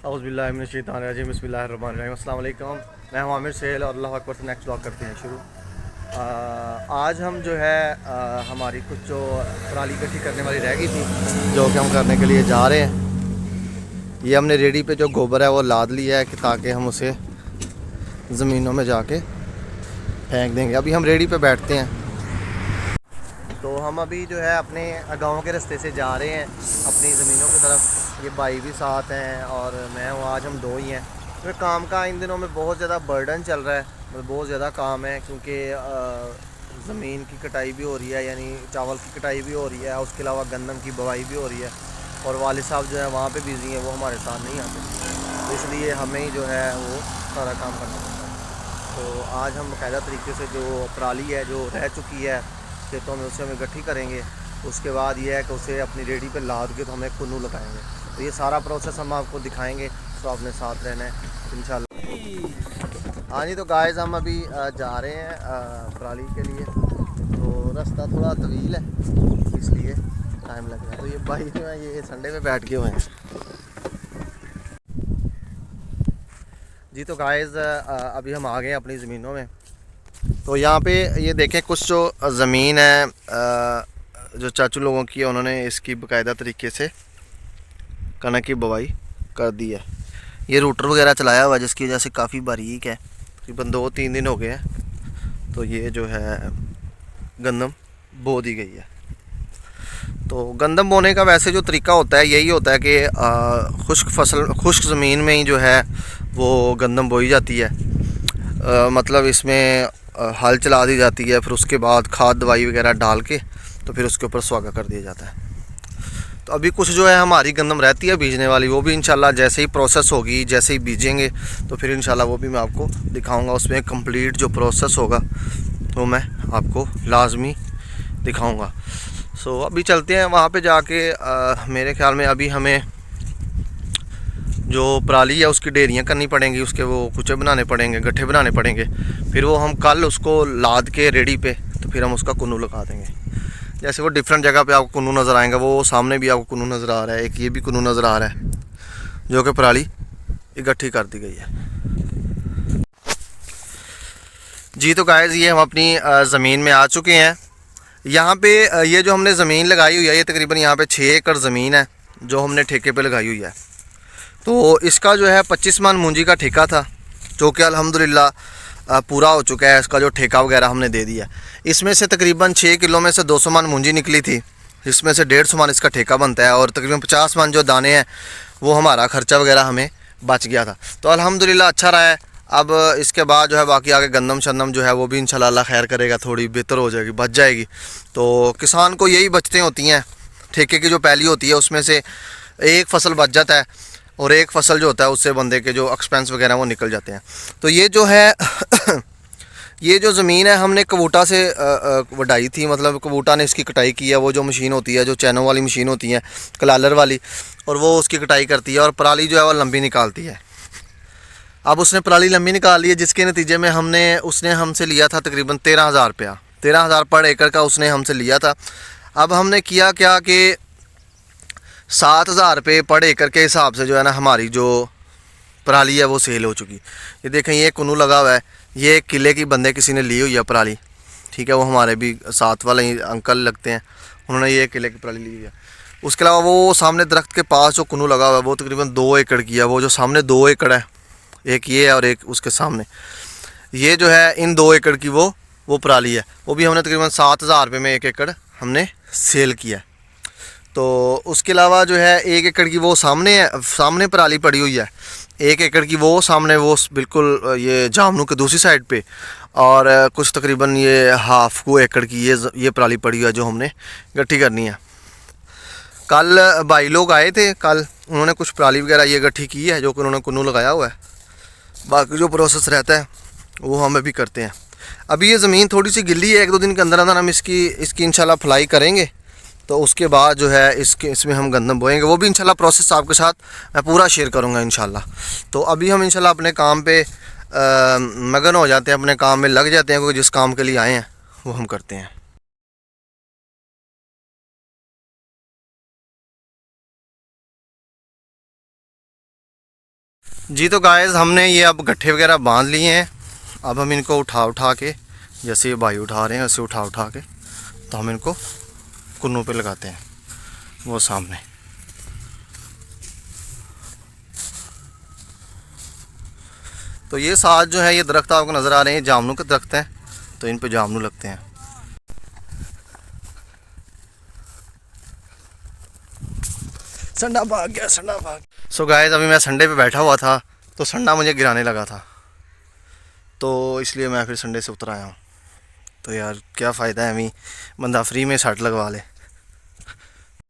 औज़ुबिल्लाहिमिनश्शैतानिर्रजीम बिस्मिल्लाहिर्रहमानिर्रहीम। अस्सलाम वालेकुम। मैं हूं आमिर सेहल और अल्लाह अकबर से नेक्स्ट ब्लॉग करते हैं शुरू। आज हम जो है हमारी कुछ जो पराली इकट्ठी करने वाली रह गई थी, जो कि हम करने के लिए जा रहे हैं। ये हमने रेडी पे जो गोबर है वो लाद लिया है कि ताकि हम उसे ज़मीनों में जाके फेंक देंगे। अभी हम रेडी पे बैठते हैं। तो हम अभी जो है अपने गांव के रास्ते से जा रहे हैं अपनी ज़मीनों की तरफ। ये भाई भी साथ हैं और मैं हूँ, आज हम दो ही हैं। तो काम का इन दिनों में बहुत ज़्यादा बर्डन चल रहा है, मतलब बहुत ज़्यादा काम है, क्योंकि ज़मीन की कटाई भी हो रही है, यानी चावल की कटाई भी हो रही है, उसके अलावा गंदम की बुवाई भी हो रही है। और वालिद साहब जो है वहाँ पे बिज़ी हैं, वो हमारे साथ नहीं आते, तो इसलिए हमें ही जो है वो सारा काम करना पड़ता है। तो आज हम बाकायदा तरीके से जो पराली है जो रह चुकी है खेतों में, उसे हम इकट्ठी करेंगे। उसके बाद ये है कि उसे अपनी रेडी पे लाद के तो हमें कुन्नू लगाएंगे। तो ये सारा प्रोसेस हम आपको दिखाएंगे, तो आपने साथ रहना है इंशाल्लाह। हाँ जी, तो गाइस हम अभी जा रहे हैं पराली के लिए। तो रास्ता थोड़ा तवील है, इसलिए टाइम लग रहा है। तो ये भाई जो है ये संडे पे बैठ के हुए हैं जी। तो गाइस अभी हम आ गए हैं अपनी ज़मीनों में। तो यहाँ पे ये देखें, कुछ जो ज़मीन है जो चाचू लोगों की है, उन्होंने इसकी बाकायदा तरीके से कनक की बुवाई कर दी है। ये रूटर वगैरह चलाया हुआ है, जिसकी वजह से काफ़ी बारीक है। तकरीबन 2-3 दिन हो गए हैं। तो ये जो है गंदम बो दी गई है। तो गंदम बोने का वैसे जो तरीका होता है यही होता है कि खुश्क ज़मीन में ही जो है वो गंदम बोई जाती है। मतलब इसमें हल चला दी जाती है, फिर उसके बाद खाद दवाई वगैरह डाल के तो फिर उसके ऊपर सुहागा कर दिया जाता है। तो अभी कुछ जो है हमारी गंदम रहती है बीजने वाली, वो भी इंशाल्लाह जैसे ही प्रोसेस होगी, जैसे ही बीजेंगे तो फिर इंशाल्लाह वो भी मैं आपको दिखाऊंगा। उसमें कंप्लीट जो प्रोसेस होगा वो मैं आपको लाजमी दिखाऊंगा। सो अभी चलते हैं वहाँ पे जाके। मेरे ख्याल में अभी हमें जो पराली है उसकी ढेरियाँ करनी पड़ेंगी, उसके वो कुचे बनाने पड़ेंगे, गट्ठे बनाने पड़ेंगे। फिर वो हम कल उसको लाद के रेडी पे तो फिर हम उसका कुन्नू लगा देंगे। जैसे वो डिफरेंट जगह पे आपको कुन्नू नज़र आएगा, वो सामने भी आपको कुन्नू नज़र आ रहा है, एक ये भी कुन्नू नज़र आ रहा है जो कि पराली इकट्ठी कर दी गई है जी। तो गाइस ये हम अपनी ज़मीन में आ चुके हैं। यहाँ पे ये जो हमने ज़मीन लगाई हुई है, ये तकरीबन यहाँ पे 6 एकड़ ज़मीन है जो हमने ठेके पे लगाई हुई है। तो इसका जो है 25 मन मूंजी का ठेका था, जो कि अल्हम्दुलिल्लाह पूरा हो चुका है। इसका जो ठेका वगैरह हमने दे दिया। इसमें से तकरीबन 6 किलो में से 200 मन मूंजी निकली थी, जिसमें से 150 मन इसका ठेका बनता है, और तकरीबन 50 मन जो दाने हैं वो हमारा ख़र्चा वगैरह हमें बच गया था। तो अल्हम्दुलिल्लाह अच्छा रहा है। अब इसके बाद जो है बाकी आगे गंदम शंदम जो है वो भी इंशाल्लाह अल्लाह खैर करेगा, थोड़ी बेहतर हो जाएगी, बच जाएगी। तो किसान को यही बचतें होती हैं, ठेके की जो पैली होती है उसमें से एक फसल बच जाता है, और एक फसल जो होता है उससे बंदे के जो एक्सपेंस वगैरह वो निकल जाते हैं। तो ये जो है ये जो ज़मीन है हमने कबूटा से वडाई थी, मतलब कबूटा ने इसकी कटाई की है। वो जो मशीन होती है, जो चैनों वाली मशीन होती है, कलालर वाली, और वो उसकी कटाई करती है और पराली जो है वो लंबी निकालती है। अब उसने पराली लंबी निकाल ली है, जिसके नतीजे में उसने हमसे लिया था तकरीबन 13,000 रुपया, 13,000 पर एकड़ का उसने हमसे लिया था। अब हमने किया क्या कि 7,000 रुपये पर एकड़ के हिसाब से जो है ना हमारी जो पराली है वो सेल हो चुकी। ये देखें, ये कुन्नू लगा हुआ है, ये किले की बंदे किसी ने ली हुई है पराली, ठीक है, वो हमारे भी साथ वाले ही अंकल लगते हैं, उन्होंने ये किले की पराली ली हुई है। उसके अलावा वो सामने दरख्त के पास जो कुन्नू लगा हुआ है वो तकरीबन 2 एकड़ की है। वो जो सामने 2 एकड़ है, एक ये है और एक उसके सामने, ये जो है इन 2 एकड़ की वो पराली है। वो भी हमने तकरीबन 7,000 रुपये में 1 एकड़ हमने सेल किया है। तो उसके अलावा जो है 1 एकड़ की वो सामने पराली पड़ी हुई है, 1 एकड़ की वो सामने, वो बिल्कुल ये जामनू के दूसरी साइड पे, और कुछ तकरीबन ये हाफ को एकड़ की ये पराली पड़ी हुई है जो हमने इकट्ठी करनी है। कल भाई लोग आए थे, कल उन्होंने कुछ पराली वगैरह ये इकट्ठी की है जो कि उन्होंने कुन्नू लगाया हुआ है। बाकी जो प्रोसेस रहता है वो हम अभी करते हैं। अभी ये ज़मीन थोड़ी सी गिल्ली है, 1-2 दिन के अंदर अंदर हम इसकी इंशाल्लाह फुलाई करेंगे। तो उसके बाद जो है इसमें हम गंदम बोएंगे, वो भी इंशाल्लाह प्रोसेस आपके साथ मैं पूरा शेयर करूंगा इंशाल्लाह। तो अभी हम इंशाल्लाह अपने काम पे मगन हो जाते हैं, अपने काम में लग जाते हैं, क्योंकि जिस काम के लिए आए हैं वो हम करते हैं। जी तो गाइस हमने ये अब गट्ठे वगैरह बांध लिए हैं। अब हम इनको उठा के, जैसे ये भाई उठा रहे हैं वैसे उठा के तो हम इनको कुन्नों पे लगाते हैं, वो सामने। तो ये साथ जो है ये दरख्त आपको नज़र आ रहे हैं, जामुन के दरख्त हैं, तो इन पे जामुन लगते हैं। संडा भाग गया, संडा भाग। सो गाइस अभी मैं संडे पे बैठा हुआ था तो संडा मुझे गिराने लगा था, तो इसलिए मैं फिर संडे से उतर आया हूँ। तो यार क्या फ़ायदा है, अभी बंदा फ्री में शर्ट लगवा ले।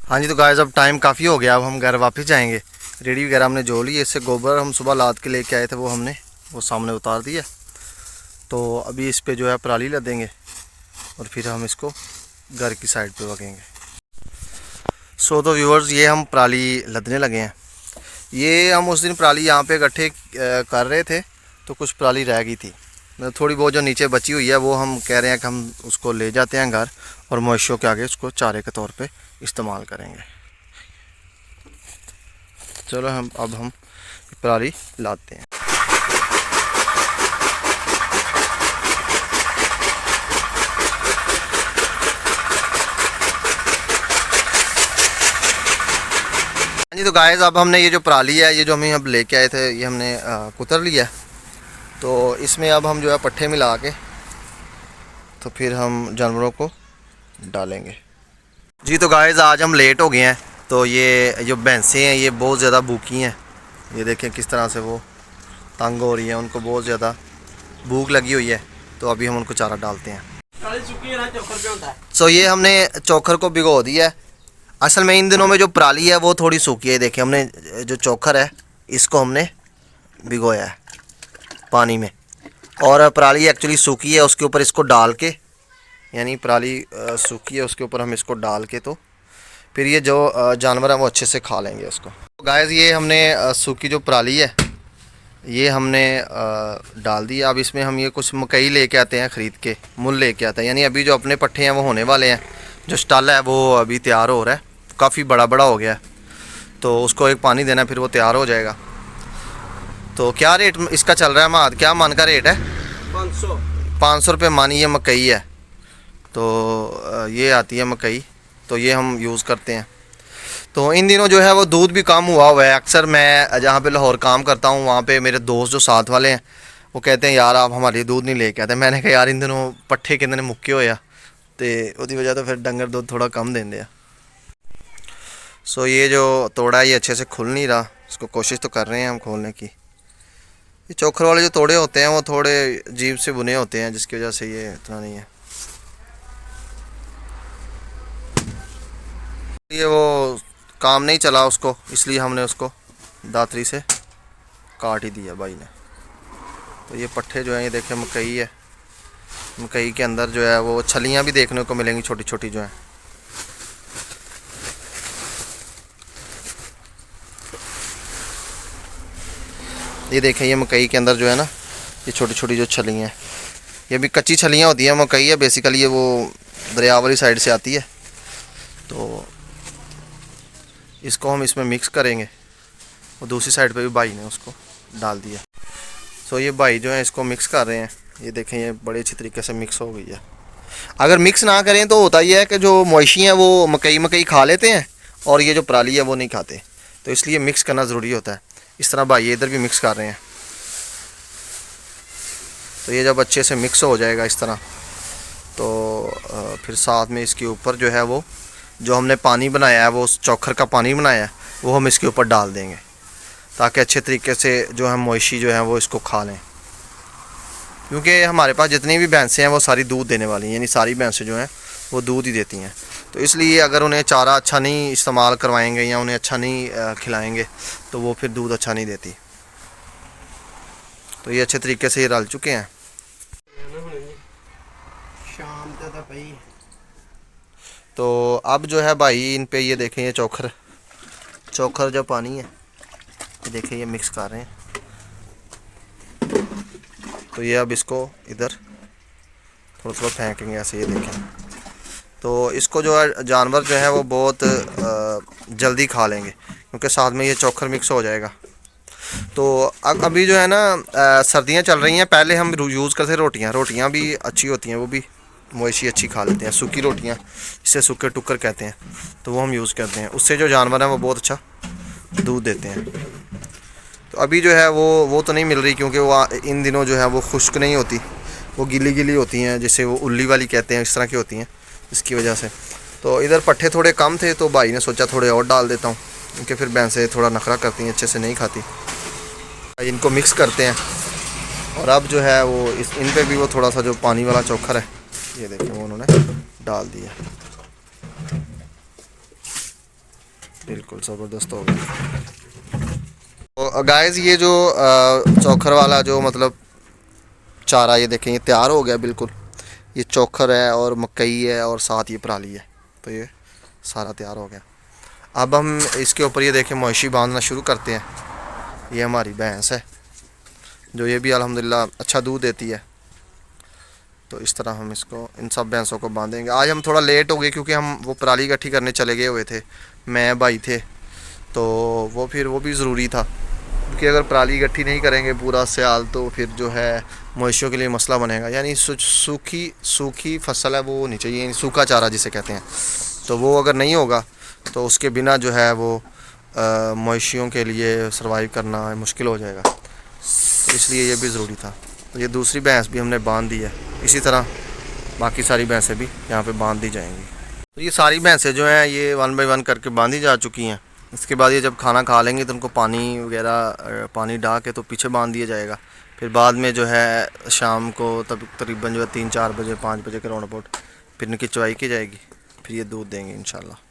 हाँ जी तो गाइस अब टाइम काफ़ी हो गया, अब हम घर वापस जाएंगे। रेडी वगैरह हमने जो ली, इससे गोबर हम सुबह लाद के लेके आए थे, वो हमने वो सामने उतार दिया। तो अभी इस पे जो है पराली लदेंगे और फिर हम इसको घर की साइड पे रखेंगे। सो तो व्यूअर्स ये हम पराली लदने लगे हैं। ये हम उस दिन पराली यहाँ पे इकट्ठे कर रहे थे तो कुछ पराली रह गई थी, मतलब थोड़ी बहुत जो नीचे बची हुई है वो हम कह रहे हैं कि हम उसको ले जाते हैं घर और मवेशियों के आगे उसको चारे के तौर पे इस्तेमाल करेंगे। चलो अब हम पराली लाते हैं। जी तो गाइस अब हमने ये जो पराली है, ये जो हम अब लेके आए थे, ये हमने कुतर लिया है। तो इसमें अब हम जो है पट्ठे मिला के तो फिर हम जानवरों को डालेंगे। जी तो गाइस आज हम लेट हो गए हैं, तो ये जो भैंसें हैं ये बहुत ज़्यादा भूखी हैं। ये देखें किस तरह से वो तंग हो रही हैं, उनको बहुत ज़्यादा भूख लगी हुई है। तो अभी हम उनको चारा डालते हैं। सो ये हमने चोखर को भिगो दिया है। असल में इन दिनों में जो पराली है वो थोड़ी सूखी है। देखिए हमने जो चोखर है इसको हमने भिगोया है पानी में, और पराली एक्चुअली सूखी है, उसके ऊपर इसको डाल के, यानी पराली सूखी है उसके ऊपर हम इसको डाल के तो फिर ये जो जानवर हैं वो अच्छे से खा लेंगे उसको। गाइस ये हमने सूखी जो पराली है ये हमने डाल दी। अब इसमें हम ये कुछ मकई लेके आते हैं, ख़रीद के मुल लेके आते हैं। यानी अभी जो अपने पट्ठे हैं वो होने वाले हैं, जो स्टल है वो अभी तैयार हो रहा है, काफ़ी बड़ा बड़ा हो गया है, तो उसको एक पानी देना फिर वो तैयार हो जाएगा। तो क्या रेट इसका चल रहा है माद, क्या मन का रेट है? 500 रुपये मन ये मकई है। तो ये आती है मकई, तो ये हम यूज़ करते हैं। तो इन दिनों जो है वो दूध भी कम हुआ है। अक्सर मैं जहाँ पे लाहौर काम करता हूँ वहाँ पे मेरे दोस्त जो साथ वाले हैं वो कहते हैं यार आप हमारे लिए दूध नहीं लेके आते। मैंने कहा यार इन दिनों पट्ठे कितने मुक्के होया तो उसकी वजह तो फिर डंगर दूध थोड़ा कम देंगे। सो ये जो तोड़ा है ये अच्छे से खुल नहीं रहा, इसको कोशिश तो कर रहे हैं हम खोलने की। ये चोखर वाले जो तोड़े होते हैं वो थोड़े अजीब से बुने होते हैं, जिसकी वजह से ये इतना नहीं है। ये वो काम नहीं चला उसको, इसलिए हमने उसको दातरी से काट ही दिया भाई ने। तो ये पट्ठे जो हैं ये देखें मकई है, मकई के अंदर जो है वो छलियाँ भी देखने को मिलेंगी छोटी छोटी जो हैं। ये देखें ये मकई के अंदर जो है ना ये छोटी छोटी जो छलियाँ हैं, ये भी कच्ची छलियाँ होती हैं। मकई है बेसिकली, ये वो दरिया वाली साइड से आती है। तो इसको हम इसमें मिक्स करेंगे, और दूसरी साइड पे भी भाई ने उसको डाल दिया। सो ये भाई जो है इसको मिक्स कर रहे हैं। ये देखें ये बड़े अच्छी तरीके से मिक्स हो गई है। अगर मिक्स ना करें तो होता ही है कि जो मवेशी हैं वो मकई खा लेते हैं और ये जो पराली है वो नहीं खाते, तो इसलिए मिक्स करना ज़रूरी होता है। इस तरह भाई इधर भी मिक्स कर रहे हैं। तो ये जब अच्छे से मिक्स हो जाएगा इस तरह, तो फिर साथ में इसके ऊपर जो है वो जो हमने पानी बनाया है, वो चोखर का पानी बनाया है, वो हम इसके ऊपर डाल देंगे ताकि अच्छे तरीके से जो है मवेशी जो है वो इसको खा लें। क्योंकि हमारे पास जितनी भी भैंसें हैं वो सारी दूध देने वाली हैं, यानी सारी भैंसें जो हैं वो दूध ही देती हैं। तो इसलिए अगर उन्हें चारा अच्छा नहीं इस्तेमाल करवाएंगे या उन्हें अच्छा नहीं खिलाएंगे तो वो फिर दूध अच्छा नहीं देती। तो ये अच्छे तरीके से ये रल चुके हैं। तो अब जो है भाई इन पे ये देखें ये चोखर जो पानी है ये देखें ये मिक्स कर रहे हैं। तो ये अब इसको इधर थोड़ा थोड़ा फेंकेंगे ऐसे, ये देखें। तो इसको जो है जानवर जो है वो बहुत जल्दी खा लेंगे क्योंकि साथ में ये चोखर मिक्स हो जाएगा। तो अभी जो है ना सर्दियाँ चल रही हैं, पहले हम यूज़ करते रोटियाँ, रोटियाँ भी अच्छी होती हैं, वो भी मवेशी अच्छी खा लेते हैं, सूखी रोटियाँ जिसे सूखे टुक्कर कहते हैं, तो वो हम यूज़ करते हैं। उससे जो जानवर हैं वो बहुत अच्छा दूध देते हैं। तो अभी जो है वो तो नहीं मिल रही, क्योंकि वो इन दिनों जो है वो खुश्क नहीं होती, वो गीली गीली होती हैं, जिसे वो उल्ली वाली कहते हैं, इस तरह की होती हैं, इसकी वजह से। तो इधर पट्ठे थोड़े कम थे, तो भाई ने सोचा थोड़े और डाल देता हूँ, क्योंकि फिर भैंसें थोड़ा नखरा करती हैं, अच्छे से नहीं खाती। इनको मिक्स करते हैं, और अब जो है वो इन पे भी वो थोड़ा सा जो पानी वाला चोकर है, ये देखिए वो उन्होंने डाल दिया, बिल्कुल ज़बरदस्त हो गया। तो गाइस ये जो चोकर वाला जो मतलब चारा, ये देखें ये तैयार हो गया बिल्कुल। ये चोकर है और मकई है और साथ ये पराली है, तो ये सारा तैयार हो गया। अब हम इसके ऊपर ये देखें मवेशी बांधना शुरू करते हैं। ये हमारी भैंस है जो ये भी अल्हम्दुलिल्लाह अच्छा दूध देती है। तो इस तरह हम इसको, इन सब भैंसों को बांधेंगे। आज हम थोड़ा लेट हो गए, क्योंकि हम वो पराली इकट्ठी करने चले गए हुए थे, मैं भाई थे, तो वो भी ज़रूरी था, क्योंकि अगर पराली इकट्ठी नहीं करेंगे पूरा साल तो फिर जो है मवेशियों के लिए मसला बनेगा। यानी सूखी फसल है वो होनी चाहिए, सूखा चारा जिसे कहते हैं, तो वो अगर नहीं होगा तो उसके बिना जो है वो मवेशियों के लिए सर्वाइव करना मुश्किल हो जाएगा, तो इसलिए ये भी ज़रूरी था। तो ये दूसरी भैंस भी हमने बांध दी है, इसी तरह बाकी सारी भैंसें भी यहाँ पे बांध दी जाएंगी। तो ये सारी भैंसें जो हैं ये 1 बाय 1 करके बांधी जा चुकी हैं। इसके बाद ये जब खाना खा लेंगे तो उनको पानी वगैरह पानी डाल के तो पीछे बांध दिया जाएगा। फिर बाद में जो है शाम को तब तकरीबन जो है 3-4 बजे 5 बजे के राउंड अबाउट फिर इनकी चुवाई की जाएगी, फिर ये दूध देंगे इंशाल्लाह।